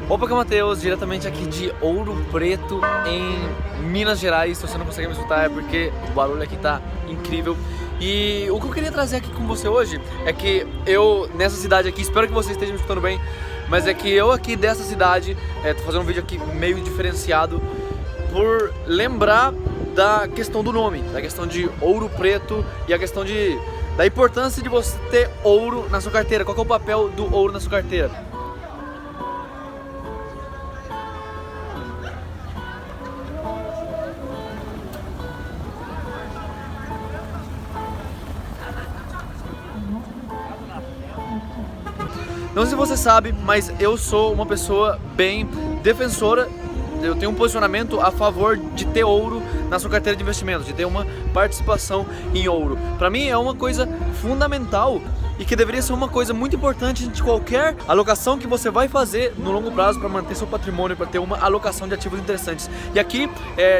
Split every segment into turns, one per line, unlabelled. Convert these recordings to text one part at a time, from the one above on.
Opa, que é o Matheus, diretamente aqui de Ouro Preto, em Minas Gerais. Se você não consegue me escutar é porque o barulho aqui tá incrível. E o que eu queria trazer aqui com você hoje é que eu, nessa cidade aqui, espero que você esteja me escutando bem, mas é que eu aqui dessa cidade, tô fazendo um vídeo aqui meio diferenciado por lembrar da questão do nome, da questão de Ouro Preto e a questão da importância de você ter ouro na sua carteira. Qual que é o papel do ouro na sua carteira? Não sei se você sabe, mas eu sou uma pessoa bem defensora. Eu tenho um posicionamento a favor de ter ouro na sua carteira de investimentos, de ter uma participação em ouro. Para mim é uma coisa fundamental e que deveria ser uma coisa muito importante de qualquer alocação que você vai fazer no longo prazo para manter seu patrimônio, para ter uma alocação de ativos interessantes. E aqui,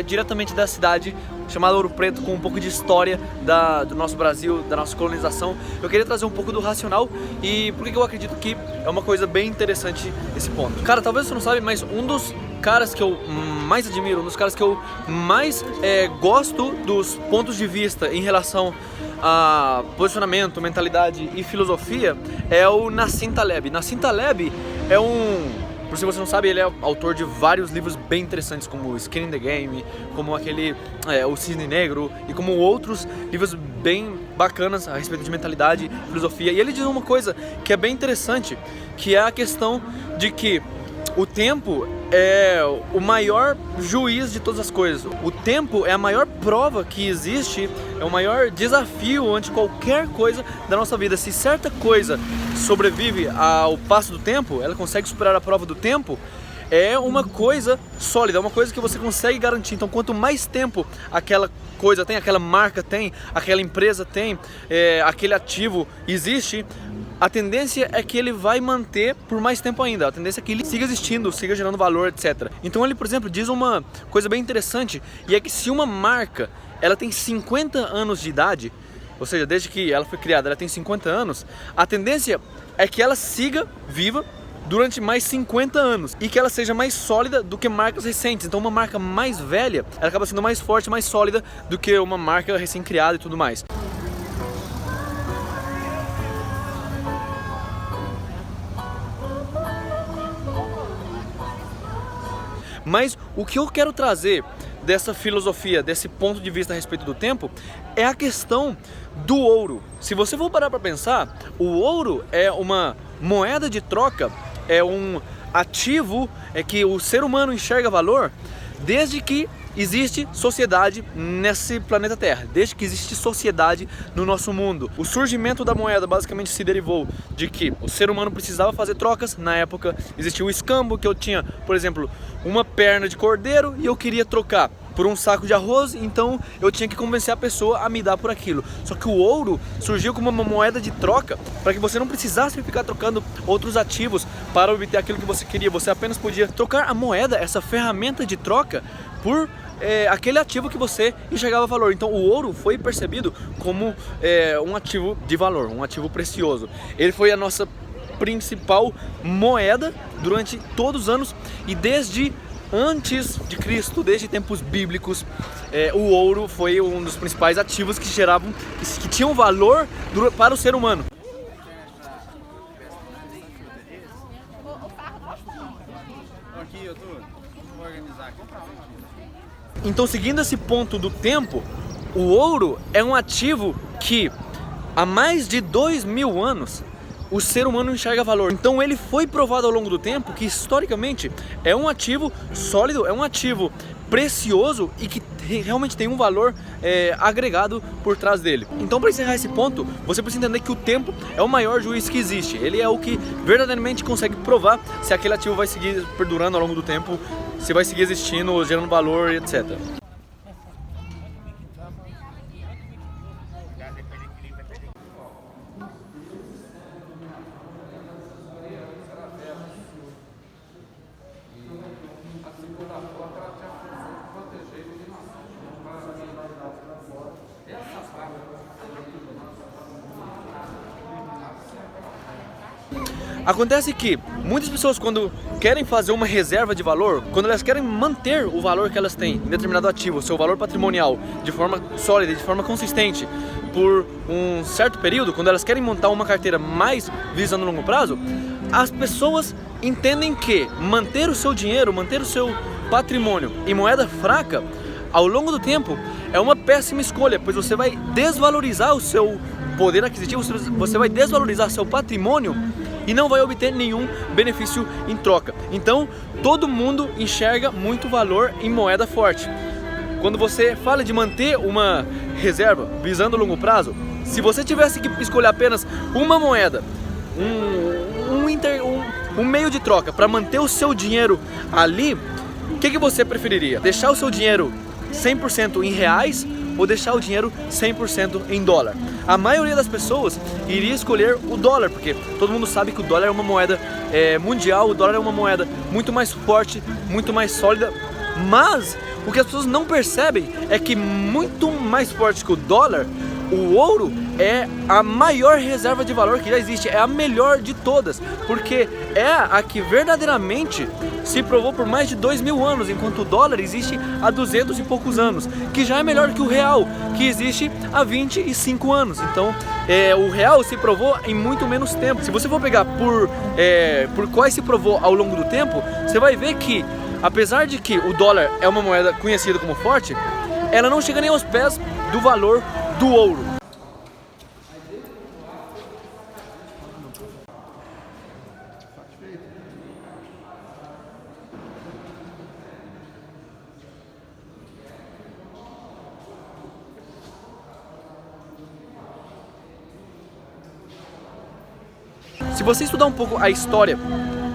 diretamente da cidade chamada Ouro Preto, com um pouco de história do nosso Brasil, da nossa colonização, eu queria trazer um pouco do racional e por que eu acredito que é uma coisa bem interessante esse ponto. Cara, talvez você não sabe, mas um dos caras que eu mais admiro, um dos caras que eu mais gosto dos pontos de vista em relação a posicionamento, mentalidade e filosofia é o Nassim Taleb. Nassim Taleb é por se você não sabe, ele é autor de vários livros bem interessantes, como Skin in the Game, como aquele O Cisne Negro e como outros livros bem bacanas a respeito de mentalidade e filosofia. E ele diz uma coisa que é bem interessante, que é a questão de que o tempo é o maior juiz de todas as coisas. O tempo é a maior prova que existe, é o maior desafio ante qualquer coisa da nossa vida. Se certa coisa sobrevive ao passo do tempo, ela consegue superar a prova do tempo, é uma coisa sólida, é uma coisa que você consegue garantir. Então quanto mais tempo aquela coisa tem, aquela marca tem, aquela empresa tem, aquele ativo existe, a tendência é que ele vai manter por mais tempo ainda. A tendência é que ele siga existindo, siga gerando valor, etc. Então ele, por exemplo, diz uma coisa bem interessante, e é que se uma marca ela tem 50 anos de idade, ou seja, desde que ela foi criada, ela tem 50 anos, a tendência é que ela siga viva durante mais 50 anos e que ela seja mais sólida do que marcas recentes. Então uma marca mais velha, ela acaba sendo mais forte, mais sólida do que uma marca recém-criada e tudo mais. Mas o que eu quero trazer dessa filosofia, desse ponto de vista a respeito do tempo, é a questão do ouro. Se você for parar para pensar, o ouro é uma moeda de troca, é um ativo que o ser humano enxerga valor desde que existe sociedade nesse planeta Terra, desde que existe sociedade no nosso mundo. O surgimento da moeda basicamente se derivou de que o ser humano precisava fazer trocas. Na época existia o escambo, que eu tinha, por exemplo, uma perna de cordeiro e eu queria trocar por um saco de arroz, então eu tinha que convencer a pessoa a me dar por aquilo. Só que o ouro surgiu como uma moeda de troca para que você não precisasse ficar trocando outros ativos para obter aquilo que você queria. Você apenas podia trocar a moeda, essa ferramenta de troca, por aquele ativo que você enxergava valor. Então o ouro foi percebido como um ativo de valor, um ativo precioso. Ele foi a nossa principal moeda durante todos os anos e desde antes de Cristo, desde tempos bíblicos, o ouro foi um dos principais ativos que geravam, que tinham valor para o ser humano. Então, seguindo esse ponto do tempo, o ouro é um ativo que há mais de 2000 anos o ser humano enxerga valor. Então ele foi provado ao longo do tempo que historicamente é um ativo sólido, é um ativo precioso e que realmente tem um valor agregado por trás dele. Então, para encerrar esse ponto, você precisa entender que o tempo é o maior juiz que existe. Ele é o que verdadeiramente consegue provar se aquele ativo vai seguir perdurando ao longo do tempo, se vai seguir existindo, gerando valor, etc. Acontece que Muitas pessoas, quando querem fazer uma reserva de valor, quando elas querem manter o valor que elas têm em determinado ativo, o seu valor patrimonial, de forma sólida, de forma consistente, por um certo período, quando elas querem montar uma carteira mais visando o longo prazo, as pessoas entendem que manter o seu dinheiro, manter o seu patrimônio em moeda fraca, ao longo do tempo, é uma péssima escolha, pois você vai desvalorizar o seu poder aquisitivo, você vai desvalorizar seu patrimônio e não vai obter nenhum benefício em troca. Então, todo mundo enxerga muito valor em moeda forte. Quando você fala de manter uma reserva visando o longo prazo, se você tivesse que escolher apenas uma moeda, um meio de troca para manter o seu dinheiro ali, o que você preferiria? Deixar o seu dinheiro 100% em reais ou deixar o dinheiro 100% em dólar? A maioria das pessoas iria escolher o dólar, porque todo mundo sabe que o dólar é uma moeda mundial, o dólar é uma moeda muito mais forte, muito mais sólida, mas o que as pessoas não percebem é que muito mais forte que o dólar, o ouro é a maior reserva de valor que já existe, é a melhor de todas, porque é a que verdadeiramente se provou por mais de 2000 anos, enquanto o dólar existe há 200 e poucos anos, que já é melhor que o real, que existe há 25 anos. Então, o real se provou em muito menos tempo. Se você for pegar por quais se provou ao longo do tempo, você vai ver que, apesar de que o dólar é uma moeda conhecida como forte, ela não chega nem aos pés do valor do ouro. Se você estudar um pouco a história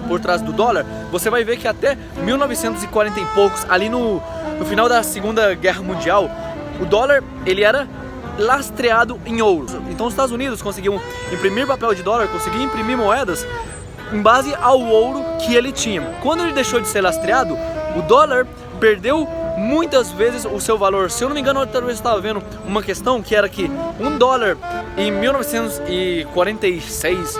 por trás do dólar, você vai ver que até 1940 e poucos, ali no final da Segunda Guerra Mundial, o dólar ele era lastreado em ouro. Então os Estados Unidos conseguiam imprimir papel de dólar, conseguiam imprimir moedas em base ao ouro que ele tinha. Quando ele deixou de ser lastreado, o dólar perdeu muitas vezes o seu valor. Se eu não me engano, outra vez eu estava vendo uma questão que era que um dólar em 1946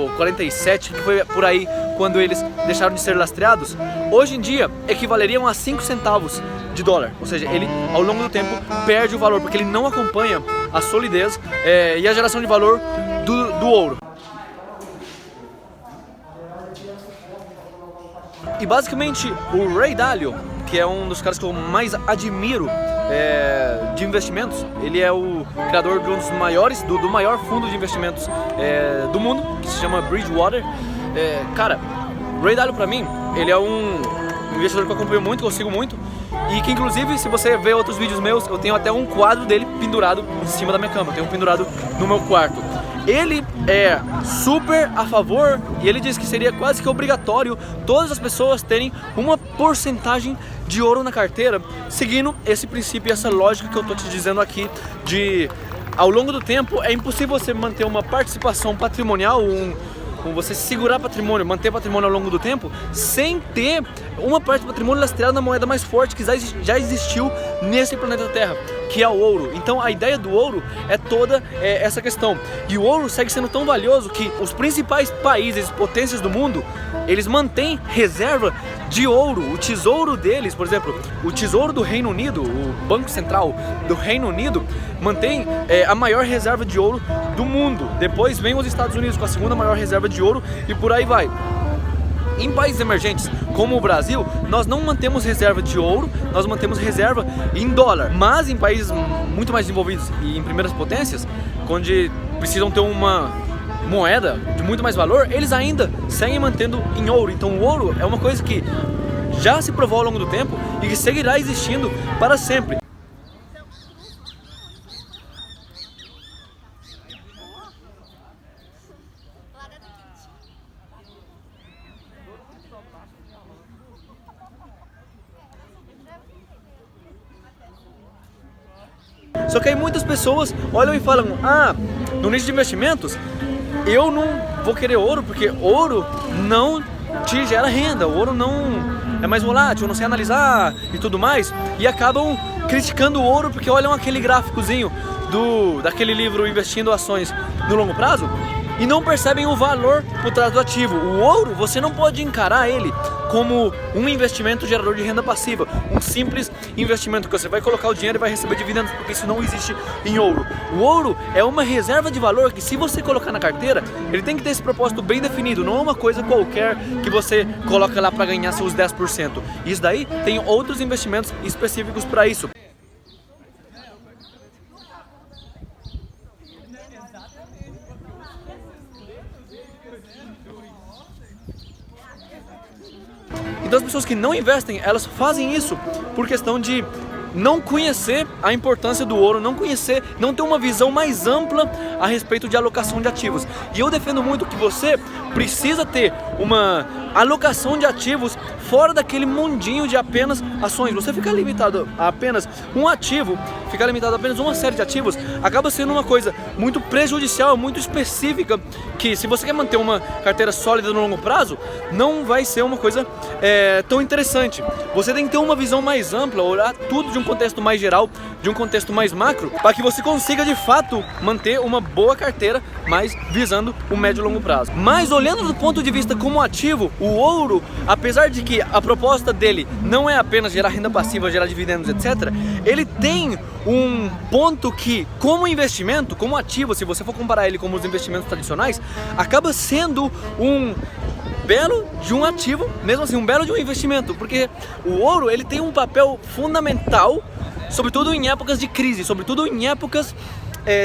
ou 47, que foi por aí quando eles deixaram de ser lastreados, hoje em dia equivaleriam a 5 centavos de dólar. Ou seja, ele ao longo do tempo perde o valor, porque ele não acompanha a solidez e a geração de valor do ouro. E basicamente o Ray Dalio, que é um dos caras que eu mais admiro de investimentos, ele é o criador de um dos maiores, do maior fundo de investimentos do mundo, que se chama Bridgewater. Cara, Ray Dalio pra mim, ele é um investidor que eu acompanho muito, que eu sigo muito, e que inclusive, se você ver outros vídeos meus, eu tenho até um quadro dele pendurado em cima da minha cama, eu tenho um pendurado no meu quarto. Ele é super a favor e ele diz que seria quase que obrigatório todas as pessoas terem uma porcentagem de ouro na carteira, seguindo esse princípio e essa lógica que eu tô te dizendo aqui, de ao longo do tempo é impossível você manter uma participação patrimonial, você segurar patrimônio, manter patrimônio ao longo do tempo, sem ter uma parte do patrimônio lastreada na moeda mais forte que já existiu nesse planeta Terra, que é o ouro. Então a ideia do ouro é toda essa questão. E o ouro segue sendo tão valioso que os principais países, potências do mundo, eles mantêm reserva de ouro. O tesouro deles, por exemplo, o tesouro do Reino Unido, o Banco Central do Reino Unido, mantém a maior reserva de ouro do mundo. Depois vem os Estados Unidos com a segunda maior reserva de ouro e por aí vai. Em países emergentes, como o Brasil, nós não mantemos reserva de ouro, nós mantemos reserva em dólar. Mas em países muito mais desenvolvidos e em primeiras potências, onde precisam ter uma moeda de muito mais valor, eles ainda seguem mantendo em ouro. Então o ouro é uma coisa que já se provou ao longo do tempo e que seguirá existindo para sempre. Só que aí muitas pessoas olham e falam: no nicho de investimentos eu não vou querer ouro, porque ouro não te gera renda, o ouro não é mais volátil, eu não sei analisar e tudo mais, e acabam criticando o ouro porque olham aquele gráficozinho daquele livro Investindo Ações no Longo Prazo e não percebem o valor por trás do ativo. O ouro, você não pode encarar ele como um investimento gerador de renda passiva, um simples investimento que você vai colocar o dinheiro e vai receber dividendos, porque isso não existe em ouro. O ouro é uma reserva de valor que, se você colocar na carteira, ele tem que ter esse propósito bem definido, não é uma coisa qualquer que você coloca lá para ganhar seus 10%. Isso daí tem outros investimentos específicos para isso. Então as pessoas que não investem, elas fazem isso por questão de não conhecer a importância do ouro, não ter uma visão mais ampla a respeito de alocação de ativos. E eu defendo muito que você precisa ter uma alocação de ativos fora daquele mundinho de apenas ações. Você ficar limitado a apenas um ativo, ficar limitado a apenas uma série de ativos, acaba sendo uma coisa muito prejudicial, muito específica, que, se você quer manter uma carteira sólida no longo prazo, não vai ser uma coisa tão interessante. Você tem que ter uma visão mais ampla, olhar tudo de um contexto mais geral, de um contexto mais macro, para que você consiga de fato manter uma boa carteira, mas visando o médio e longo prazo. Mas olhando do ponto de vista como ativo, o ouro, apesar de que a proposta dele não é apenas gerar renda passiva, gerar dividendos, etc., ele tem um ponto que, como investimento, como ativo, se você for comparar ele com os investimentos tradicionais, acaba sendo um belo de um ativo, mesmo assim, um belo de um investimento, porque o ouro, ele tem um papel fundamental, sobretudo em épocas de crise, sobretudo em épocas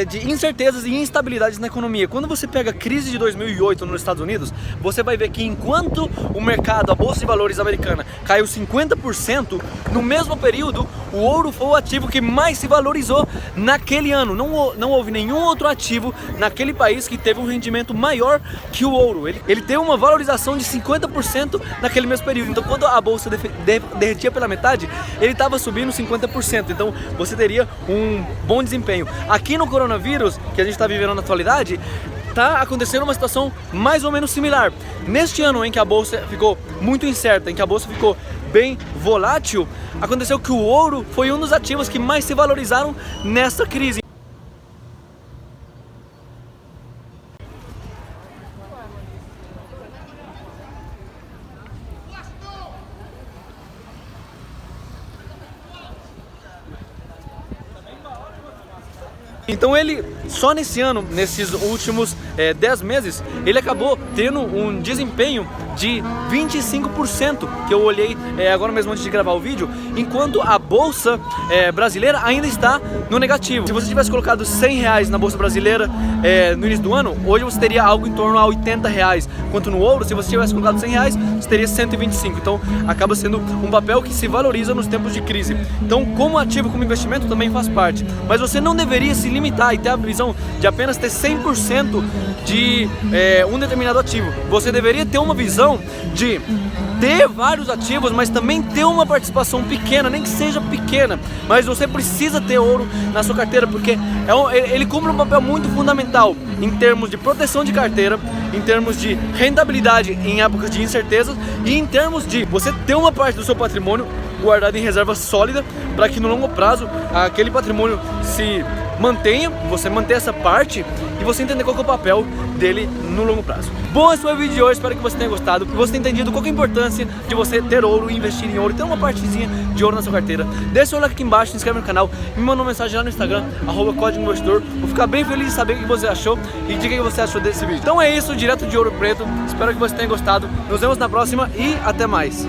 de incertezas e instabilidades na economia. Quando você pega a crise de 2008 nos Estados Unidos, você vai ver que enquanto o mercado, a Bolsa de Valores americana, caiu 50%, no mesmo período, o ouro foi o ativo que mais se valorizou naquele ano. Não houve nenhum outro ativo naquele país que teve um rendimento maior que o ouro. Ele teve uma valorização de 50% naquele mesmo período. Então, quando a Bolsa derretia pela metade, ele estava subindo 50%. Então, você teria um bom desempenho. Aqui no coronavírus, que a gente está vivendo na atualidade, está acontecendo uma situação mais ou menos similar. Neste ano em que a Bolsa ficou muito incerta, em que a Bolsa ficou bem volátil, aconteceu que o ouro foi um dos ativos que mais se valorizaram nessa crise. Então ele, só nesse ano, nesses últimos 10 meses, ele acabou tendo um desempenho de 25%, que eu olhei agora mesmo antes de gravar o vídeo, enquanto a Bolsa brasileira ainda está no negativo. Se você tivesse colocado R$100 na Bolsa brasileira no início do ano, hoje você teria algo em torno a R$80, enquanto no ouro, se você tivesse colocado R$100, você teria 125. Então acaba sendo um papel que se valoriza nos tempos de crise. Então, como ativo, como investimento, também faz parte. Mas você não deveria se limitar e ter a visão de apenas ter 100% de um determinado ativo. Você deveria ter uma visão de ter vários ativos, mas também ter uma participação pequena, nem que seja pequena, mas você precisa ter ouro na sua carteira, porque ele cumpre um papel muito fundamental em termos de proteção de carteira, em termos de rentabilidade em épocas de incertezas e em termos de você ter uma parte do seu patrimônio guardado em reserva sólida, para que no longo prazo aquele patrimônio se mantenha, você manter essa parte e você entender qual que é o papel dele no longo prazo. Bom, esse foi o vídeo de hoje, espero que você tenha gostado, que você tenha entendido qual que é a importância de você ter ouro e investir em ouro, ter uma partezinha de ouro na sua carteira. Deixa seu like aqui embaixo, se inscreve no canal, me manda uma mensagem lá no Instagram, @código-investidor. Vou ficar bem feliz de saber o que você achou e diga o que você achou desse vídeo. Então é isso, direto de Ouro Preto, espero que você tenha gostado, nos vemos na próxima e até mais.